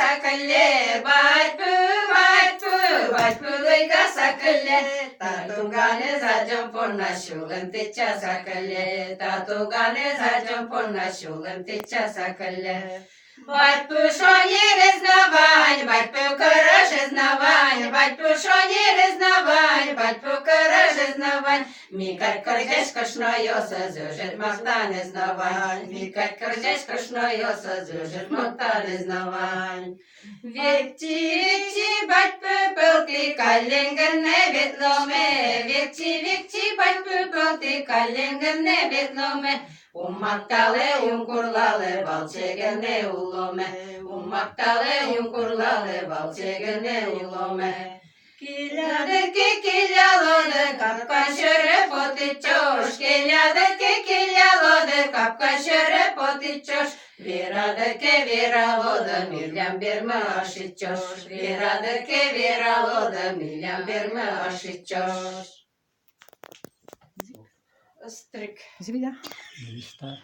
сакалле, батьпу, сакалле, тату гане задем понна шулен тича сакалле, тату гане задем понна шулен тича сакалле. Батьпу, шо не резнавань, батьпу, короже знавань, батьпу, шо не резнавань, батьпу, короже знавань. Мікать кордешко шнойоса, зюжит махта не знавань, мікать кордешко шнойоса, зюжит махта не знавань. Вікті, батьпу, пилки, калінгер не відломе, вікті, батьпу, пилки, калінгер не відломе. Умактале, курлале, балчегене уломе, умактале, курлале, балчегене уломе. Килядыки, килялоды, капка шöre потичош, килядыки, капка şöre потичош. Вираdıки, viralodı, milyam birme aşıçoş, viradıki, viralodı, milyam birme aşıçoş. Стрик. Звіда. Листа.